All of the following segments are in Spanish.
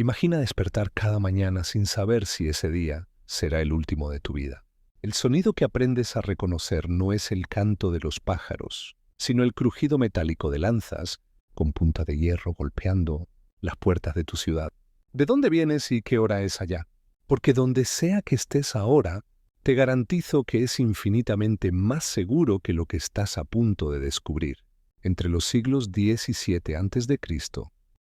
Imagina despertar cada mañana sin saber si ese día será el último de tu vida. El sonido que aprendes a reconocer no es el canto de los pájaros, sino el crujido metálico de lanzas con punta de hierro golpeando las puertas de tu ciudad. ¿De dónde vienes y qué hora es allá? Porque donde sea que estés ahora, te garantizo que es infinitamente más seguro que lo que estás a punto de descubrir. Entre los siglos X y VII a.C.,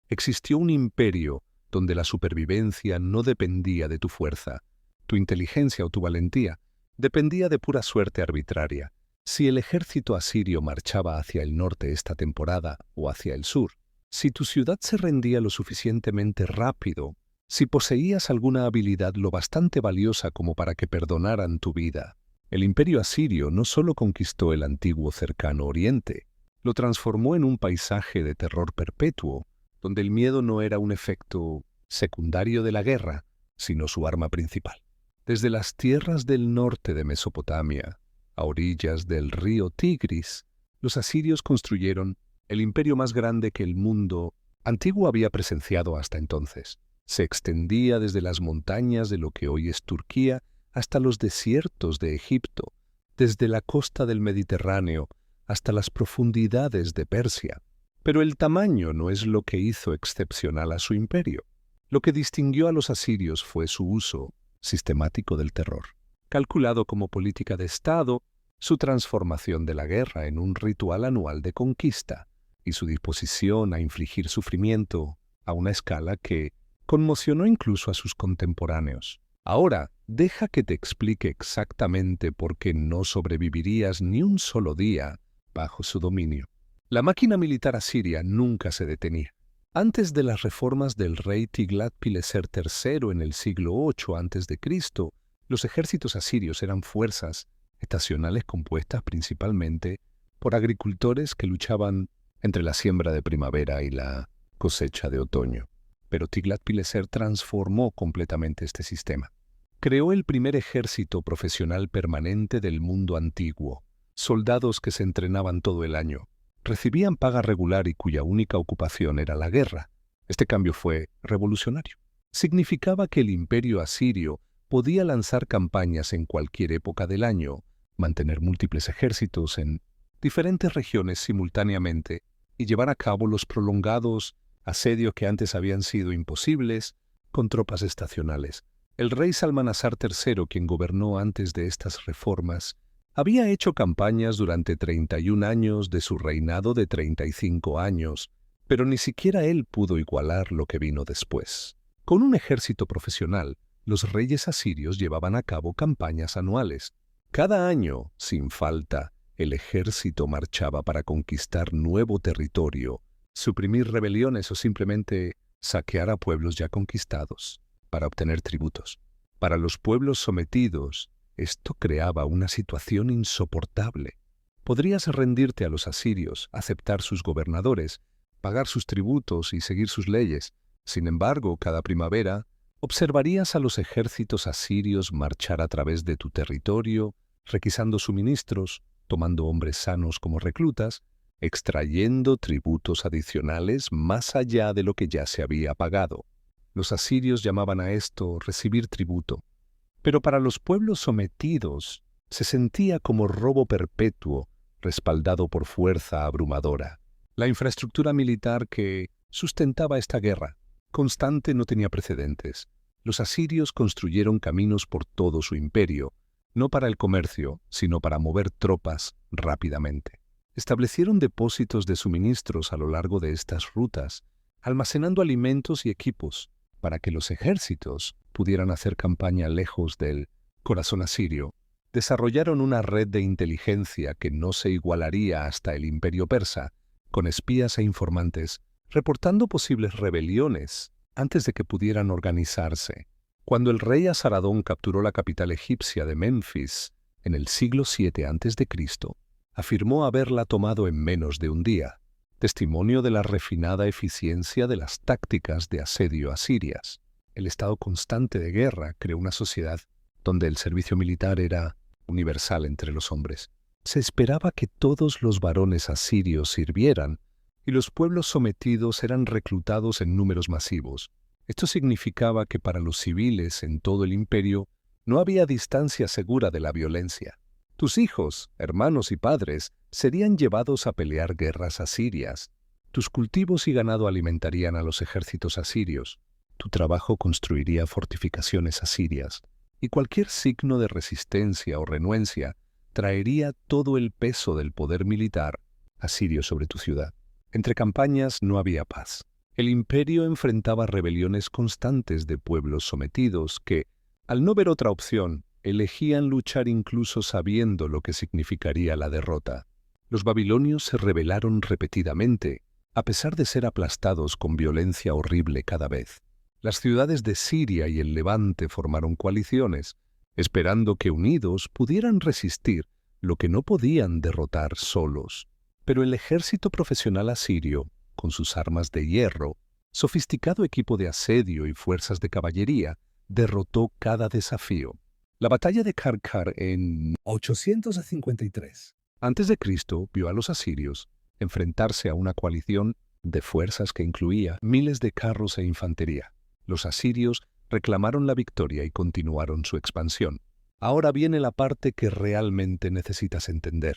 existió un imperio donde la supervivencia no dependía de tu fuerza, tu inteligencia o tu valentía, dependía de pura suerte arbitraria. Si el ejército asirio marchaba hacia el norte esta temporada o hacia el sur, si tu ciudad se rendía lo suficientemente rápido, si poseías alguna habilidad lo bastante valiosa como para que perdonaran tu vida, el imperio asirio no solo conquistó el antiguo cercano oriente, lo transformó en un paisaje de terror perpetuo, donde el miedo no era un efecto secundario de la guerra, sino su arma principal. Desde las tierras del norte de Mesopotamia, a orillas del río Tigris, los asirios construyeron el imperio más grande que el mundo antiguo había presenciado hasta entonces. Se extendía desde las montañas de lo que hoy es Turquía hasta los desiertos de Egipto, desde la costa del Mediterráneo hasta las profundidades de Persia. Pero el tamaño no es lo que hizo excepcional a su imperio. Lo que distinguió a los asirios fue su uso sistemático del terror. Calculado como política de Estado, su transformación de la guerra en un ritual anual de conquista y su disposición a infligir sufrimiento a una escala que conmocionó incluso a sus contemporáneos. Ahora, deja que te explique exactamente por qué no sobrevivirías ni un solo día bajo su dominio. La máquina militar asiria nunca se detenía. Antes de las reformas del rey Tiglat-Pileser III en el siglo VIII a.C., los ejércitos asirios eran fuerzas estacionales compuestas principalmente por agricultores que luchaban entre la siembra de primavera y la cosecha de otoño. Pero Tiglat-Pileser transformó completamente este sistema. Creó el primer ejército profesional permanente del mundo antiguo, soldados que se entrenaban todo el año, recibían paga regular y cuya única ocupación era la guerra. Este cambio fue revolucionario. Significaba que el imperio asirio podía lanzar campañas en cualquier época del año, mantener múltiples ejércitos en diferentes regiones simultáneamente y llevar a cabo los prolongados asedios que antes habían sido imposibles con tropas estacionales. El rey Salmanasar III, quien gobernó antes de estas reformas, había hecho campañas durante 31 años de su reinado de 35 años, pero ni siquiera él pudo igualar lo que vino después. Con un ejército profesional, los reyes asirios llevaban a cabo campañas anuales. Cada año, sin falta, el ejército marchaba para conquistar nuevo territorio, suprimir rebeliones o simplemente saquear a pueblos ya conquistados para obtener tributos. Para los pueblos sometidos, esto creaba una situación insoportable. Podrías rendirte a los asirios, aceptar sus gobernadores, pagar sus tributos y seguir sus leyes. Sin embargo, cada primavera, observarías a los ejércitos asirios marchar a través de tu territorio, requisando suministros, tomando hombres sanos como reclutas, extrayendo tributos adicionales más allá de lo que ya se había pagado. Los asirios llamaban a esto recibir tributo. Pero para los pueblos sometidos se sentía como robo perpetuo, respaldado por fuerza abrumadora. La infraestructura militar que sustentaba esta guerra constante no tenía precedentes. Los asirios construyeron caminos por todo su imperio, no para el comercio, sino para mover tropas rápidamente. Establecieron depósitos de suministros a lo largo de estas rutas, almacenando alimentos y equipos para que los ejércitos pudieran hacer campaña lejos del corazón asirio. Desarrollaron una red de inteligencia que no se igualaría hasta el imperio persa, con espías e informantes, reportando posibles rebeliones antes de que pudieran organizarse. Cuando el rey Asaradón capturó la capital egipcia de Memphis en el siglo VII a.C., afirmó haberla tomado en menos de un día, testimonio de la refinada eficiencia de las tácticas de asedio asirias. El estado constante de guerra creó una sociedad donde el servicio militar era universal entre los hombres. Se esperaba que todos los varones asirios sirvieran y los pueblos sometidos eran reclutados en números masivos. Esto significaba que para los civiles en todo el imperio no había distancia segura de la violencia. Tus hijos, hermanos y padres serían llevados a pelear guerras asirias. Tus cultivos y ganado alimentarían a los ejércitos asirios. Tu trabajo construiría fortificaciones asirias. Y cualquier signo de resistencia o renuencia traería todo el peso del poder militar asirio sobre tu ciudad. Entre campañas no había paz. El imperio enfrentaba rebeliones constantes de pueblos sometidos que, al no ver otra opción, elegían luchar incluso sabiendo lo que significaría la derrota. Los babilonios se rebelaron repetidamente, a pesar de ser aplastados con violencia horrible cada vez. Las ciudades de Siria y el Levante formaron coaliciones, esperando que unidos pudieran resistir lo que no podían derrotar solos. Pero el ejército profesional asirio, con sus armas de hierro, sofisticado equipo de asedio y fuerzas de caballería, derrotó cada desafío. La batalla de Karkar en 853 a.C. vio a los asirios enfrentarse a una coalición de fuerzas que incluía miles de carros e infantería. Los asirios reclamaron la victoria y continuaron su expansión. Ahora viene la parte que realmente necesitas entender.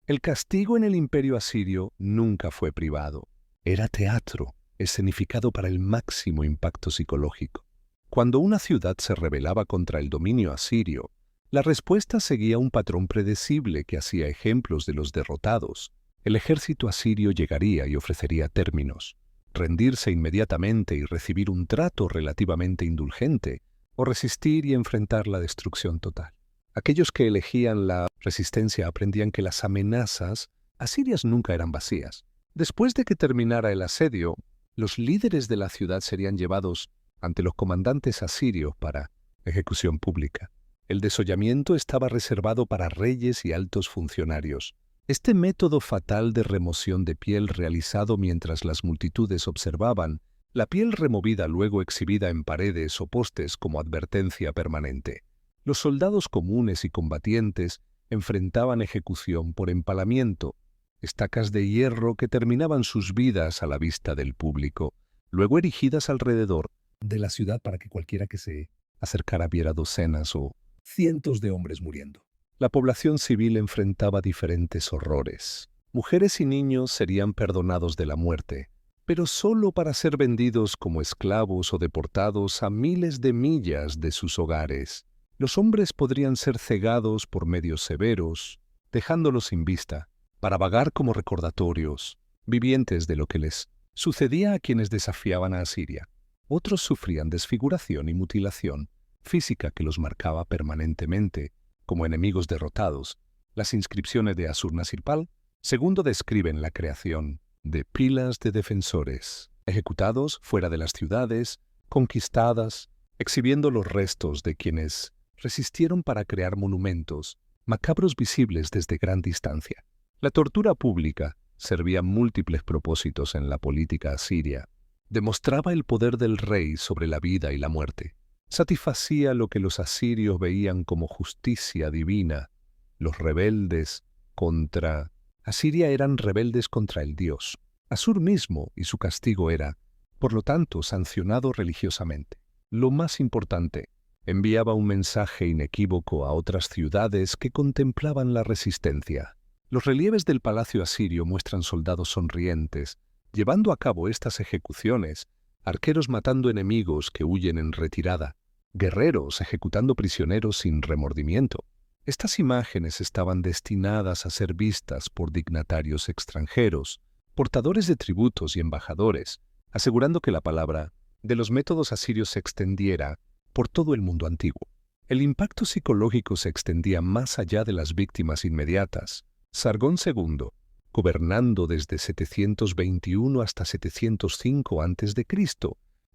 El castigo en el imperio asirio nunca fue privado. Era teatro, escenificado para el máximo impacto psicológico. Cuando una ciudad se rebelaba contra el dominio asirio, la respuesta seguía un patrón predecible que hacía ejemplos de los derrotados. El ejército asirio llegaría y ofrecería términos: rendirse inmediatamente y recibir un trato relativamente indulgente, o resistir y enfrentar la destrucción total. Aquellos que elegían la resistencia aprendían que las amenazas asirias nunca eran vacías. Después de que terminara el asedio, los líderes de la ciudad serían llevados ante los comandantes asirios para ejecución pública. El desollamiento estaba reservado para reyes y altos funcionarios. Este método fatal de remoción de piel realizado mientras las multitudes observaban, la piel removida luego exhibida en paredes o postes como advertencia permanente. Los soldados comunes y combatientes enfrentaban ejecución por empalamiento, estacas de hierro que terminaban sus vidas a la vista del público, luego erigidas alrededor de la ciudad para que cualquiera que se acercara viera docenas o cientos de hombres muriendo. La población civil enfrentaba diferentes horrores. Mujeres y niños serían perdonados de la muerte, pero solo para ser vendidos como esclavos o deportados a miles de millas de sus hogares. Los hombres podrían ser cegados por medios severos, dejándolos sin vista, para vagar como recordatorios vivientes de lo que les sucedía a quienes desafiaban a Asiria. Otros sufrían desfiguración y mutilación física que los marcaba permanentemente como enemigos derrotados. Las inscripciones de Assur-Nasirpal segundo describen la creación de pilas de defensores, ejecutados fuera de las ciudades, conquistadas, exhibiendo los restos de quienes resistieron para crear monumentos, macabros visibles desde gran distancia. La tortura pública servía múltiples propósitos en la política asiria. Demostraba el poder del rey sobre la vida y la muerte. Satisfacía lo que los asirios veían como justicia divina. Los rebeldes contra Asiria eran rebeldes contra el dios. Asur mismo y su castigo era, por lo tanto, sancionado religiosamente. Lo más importante, enviaba un mensaje inequívoco a otras ciudades que contemplaban la resistencia. Los relieves del palacio asirio muestran soldados sonrientes, llevando a cabo estas ejecuciones, arqueros matando enemigos que huyen en retirada, guerreros ejecutando prisioneros sin remordimiento. Estas imágenes estaban destinadas a ser vistas por dignatarios extranjeros, portadores de tributos y embajadores, asegurando que la palabra de los métodos asirios se extendiera por todo el mundo antiguo. El impacto psicológico se extendía más allá de las víctimas inmediatas. Sargón II, gobernando desde 721 hasta 705 a.C.,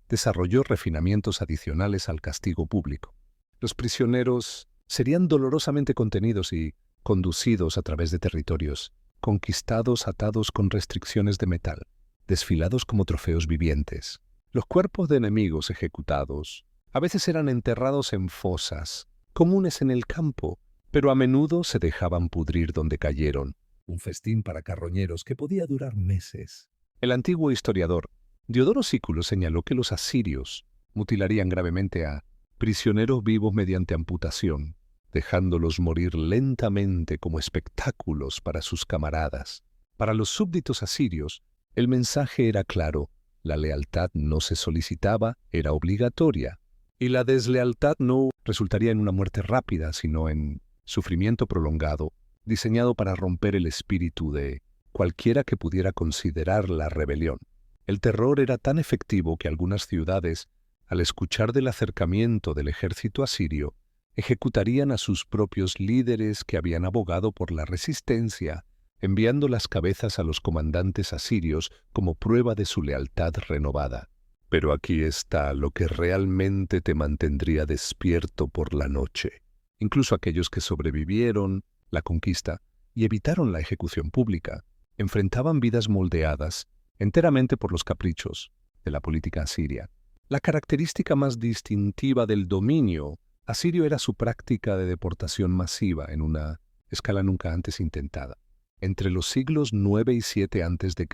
desarrolló refinamientos adicionales al castigo público. Los prisioneros serían dolorosamente contenidos y conducidos a través de territorios, conquistados atados con restricciones de metal, desfilados como trofeos vivientes. Los cuerpos de enemigos ejecutados a veces eran enterrados en fosas, comunes en el campo, pero a menudo se dejaban pudrir donde cayeron. Un festín para carroñeros que podía durar meses. El antiguo historiador Diodoro Sículo señaló que los asirios mutilarían gravemente a prisioneros vivos mediante amputación, dejándolos morir lentamente como espectáculos para sus camaradas. Para los súbditos asirios, el mensaje era claro: la lealtad no se solicitaba, era obligatoria, y la deslealtad no resultaría en una muerte rápida, sino en sufrimiento prolongado, diseñado para romper el espíritu de cualquiera que pudiera considerar la rebelión. El terror era tan efectivo que algunas ciudades, al escuchar del acercamiento del ejército asirio, ejecutarían a sus propios líderes que habían abogado por la resistencia, enviando las cabezas a los comandantes asirios como prueba de su lealtad renovada. Pero aquí está lo que realmente te mantendría despierto por la noche. Incluso aquellos que sobrevivieron la conquista y evitaron la ejecución pública, enfrentaban vidas moldeadas enteramente por los caprichos de la política asiria. La característica más distintiva del dominio asirio era su práctica de deportación masiva en una escala nunca antes intentada. Entre los siglos 9 y 7 a.C.,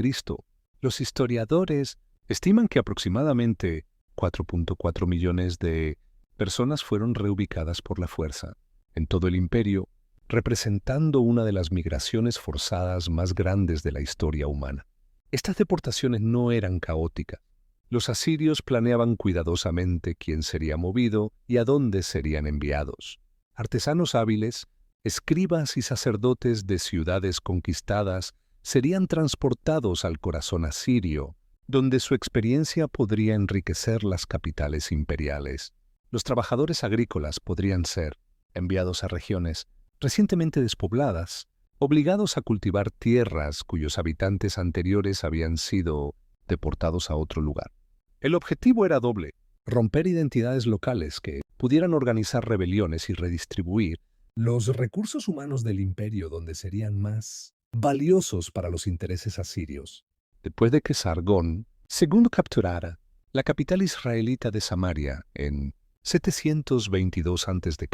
los historiadores estiman que aproximadamente 4.4 millones de personas fueron reubicadas por la fuerza en todo el imperio, representando una de las migraciones forzadas más grandes de la historia humana. Estas deportaciones no eran caóticas. Los asirios planeaban cuidadosamente quién sería movido y a dónde serían enviados. Artesanos hábiles, escribas y sacerdotes de ciudades conquistadas serían transportados al corazón asirio, donde su experiencia podría enriquecer las capitales imperiales. Los trabajadores agrícolas podrían ser enviados a regiones recientemente despobladas, obligados a cultivar tierras cuyos habitantes anteriores habían sido deportados a otro lugar. El objetivo era doble: romper identidades locales que pudieran organizar rebeliones y redistribuir los recursos humanos del imperio donde serían más valiosos para los intereses asirios. Después de que Sargón II capturara la capital israelita de Samaria en 722 a.C.,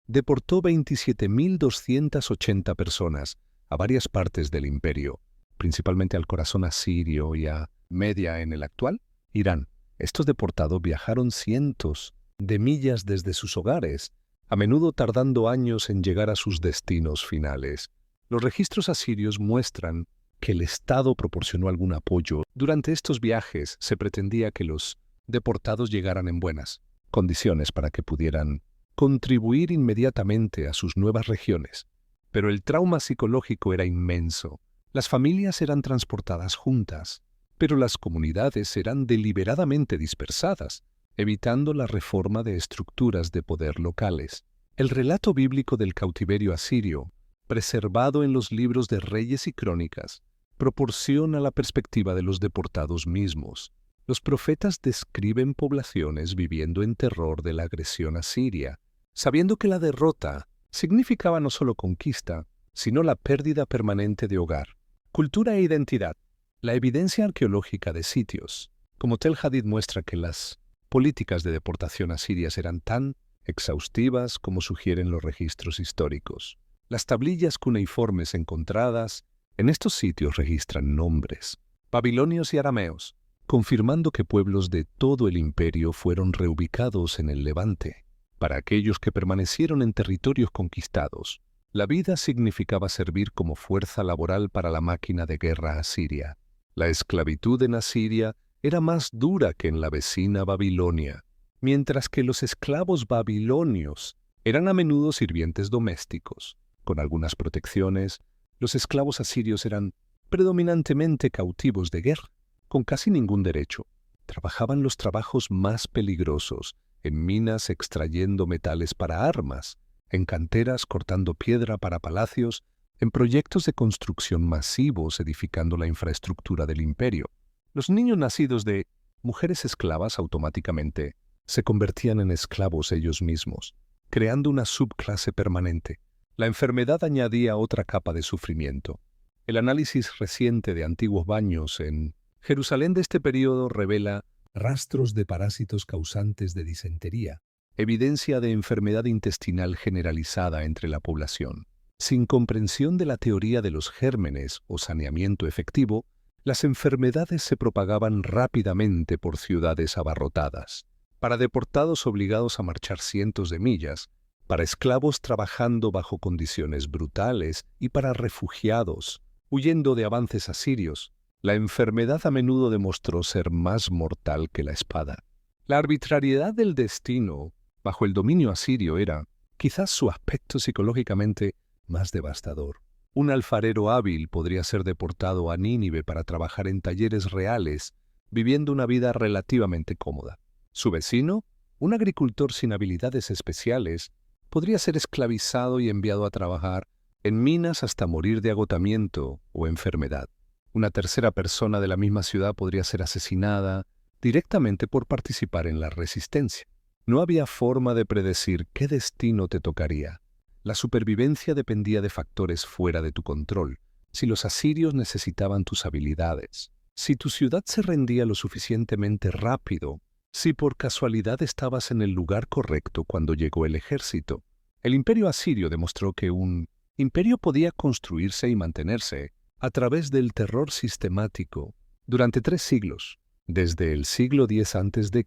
deportó 27.280 personas a varias partes del imperio, principalmente al corazón asirio y a Media en el actual Irán. Estos deportados viajaron cientos de millas desde sus hogares, a menudo tardando años en llegar a sus destinos finales. Los registros asirios muestran que el Estado proporcionó algún apoyo. Durante estos viajes se pretendía que los deportados llegaran en buenas condiciones para que pudieran contribuir inmediatamente a sus nuevas regiones. Pero el trauma psicológico era inmenso. Las familias eran transportadas juntas, pero las comunidades eran deliberadamente dispersadas, evitando la reforma de estructuras de poder locales. El relato bíblico del cautiverio asirio, preservado en los libros de Reyes y Crónicas, proporciona la perspectiva de los deportados mismos. Los profetas describen poblaciones viviendo en terror de la agresión asiria, sabiendo que la derrota significaba no solo conquista, sino la pérdida permanente de hogar, cultura e identidad. La evidencia arqueológica de sitios, como Tel Hadid, muestra que las políticas de deportación asirias eran tan exhaustivas como sugieren los registros históricos. Las tablillas cuneiformes encontradas en estos sitios registran nombres babilonios y arameos, confirmando que pueblos de todo el imperio fueron reubicados en el Levante. Para aquellos que permanecieron en territorios conquistados, la vida significaba servir como fuerza laboral para la máquina de guerra asiria. La esclavitud en Asiria era más dura que en la vecina Babilonia, mientras que los esclavos babilonios eran a menudo sirvientes domésticos. Con algunas protecciones, los esclavos asirios eran predominantemente cautivos de guerra, con casi ningún derecho. Trabajaban los trabajos más peligrosos, en minas extrayendo metales para armas, en canteras cortando piedra para palacios, en proyectos de construcción masivos edificando la infraestructura del imperio. Los niños nacidos de mujeres esclavas automáticamente se convertían en esclavos ellos mismos, creando una subclase permanente. La enfermedad añadía otra capa de sufrimiento. El análisis reciente de antiguos baños en Jerusalén de este periodo revela rastros de parásitos causantes de disentería, evidencia de enfermedad intestinal generalizada entre la población. Sin comprensión de la teoría de los gérmenes o saneamiento efectivo, las enfermedades se propagaban rápidamente por ciudades abarrotadas. para deportados obligados a marchar cientos de millas, para esclavos trabajando bajo condiciones brutales y para refugiados, huyendo de avances asirios. La enfermedad a menudo demostró ser más mortal que la espada. La arbitrariedad del destino bajo el dominio asirio era, quizás, su aspecto psicológicamente más devastador. Un alfarero hábil podría ser deportado a Nínive para trabajar en talleres reales, viviendo una vida relativamente cómoda. Su vecino, un agricultor sin habilidades especiales, podría ser esclavizado y enviado a trabajar en minas hasta morir de agotamiento o enfermedad. Una tercera persona de la misma ciudad podría ser asesinada directamente por participar en la resistencia. No había forma de predecir qué destino te tocaría. La supervivencia dependía de factores fuera de tu control. Si los asirios necesitaban tus habilidades, si tu ciudad se rendía lo suficientemente rápido, si por casualidad estabas en el lugar correcto cuando llegó el ejército. El imperio asirio demostró que un imperio podía construirse y mantenerse a través del terror sistemático durante 3 siglos, desde el siglo X a.C.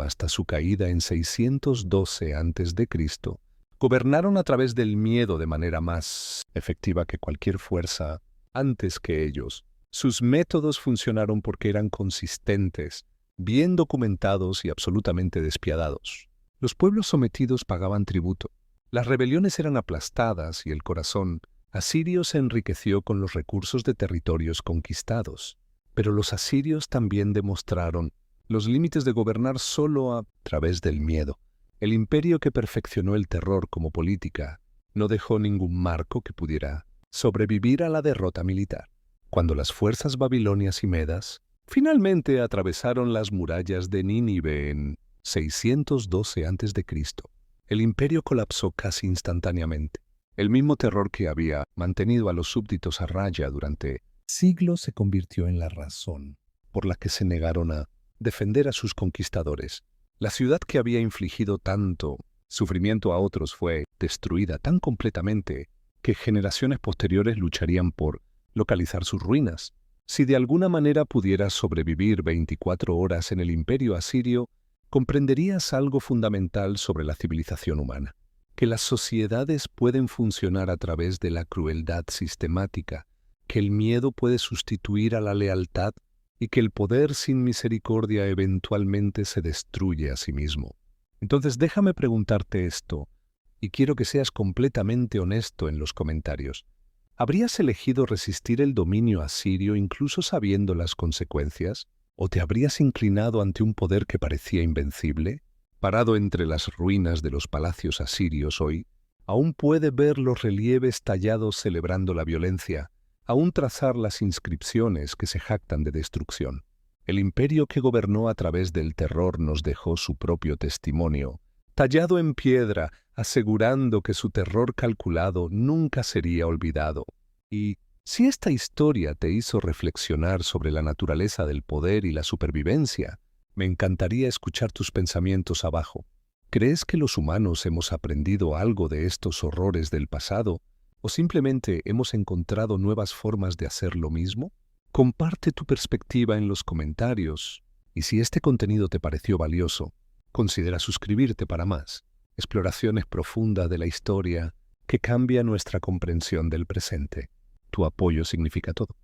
hasta su caída en 612 a.C., gobernaron a través del miedo de manera más efectiva que cualquier fuerza antes que ellos. Sus métodos funcionaron porque eran consistentes, bien documentados y absolutamente despiadados. Los pueblos sometidos pagaban tributo. Las rebeliones eran aplastadas y el corazón asirio se enriqueció con los recursos de territorios conquistados. Pero los asirios también demostraron los límites de gobernar solo a través del miedo. El imperio que perfeccionó el terror como política no dejó ningún marco que pudiera sobrevivir a la derrota militar. Cuando las fuerzas babilonias y medas finalmente atravesaron las murallas de Nínive en 612 a.C., el imperio colapsó casi instantáneamente. El mismo terror que había mantenido a los súbditos a raya durante siglos se convirtió en la razón por la que se negaron a defender a sus conquistadores. La ciudad que había infligido tanto sufrimiento a otros fue destruida tan completamente que generaciones posteriores lucharían por localizar sus ruinas. Si de alguna manera pudieras sobrevivir 24 horas en el imperio asirio, comprenderías algo fundamental sobre la civilización humana, que las sociedades pueden funcionar a través de la crueldad sistemática, que el miedo puede sustituir a la lealtad y que el poder sin misericordia eventualmente se destruye a sí mismo. Entonces déjame preguntarte esto, y quiero que seas completamente honesto en los comentarios. ¿Habrías elegido resistir el dominio asirio incluso sabiendo las consecuencias? ¿O te habrías inclinado ante un poder que parecía invencible? Parado entre las ruinas de los palacios asirios hoy, aún puede ver los relieves tallados celebrando la violencia, aún trazar las inscripciones que se jactan de destrucción. El imperio que gobernó a través del terror nos dejó su propio testimonio, tallado en piedra, asegurando que su terror calculado nunca sería olvidado. Y si esta historia te hizo reflexionar sobre la naturaleza del poder y la supervivencia, me encantaría escuchar tus pensamientos abajo. ¿Crees que los humanos hemos aprendido algo de estos horrores del pasado? ¿O simplemente hemos encontrado nuevas formas de hacer lo mismo? Comparte tu perspectiva en los comentarios. Y si este contenido te pareció valioso, considera suscribirte para más exploraciones profundas de la historia que cambia nuestra comprensión del presente. Tu apoyo significa todo.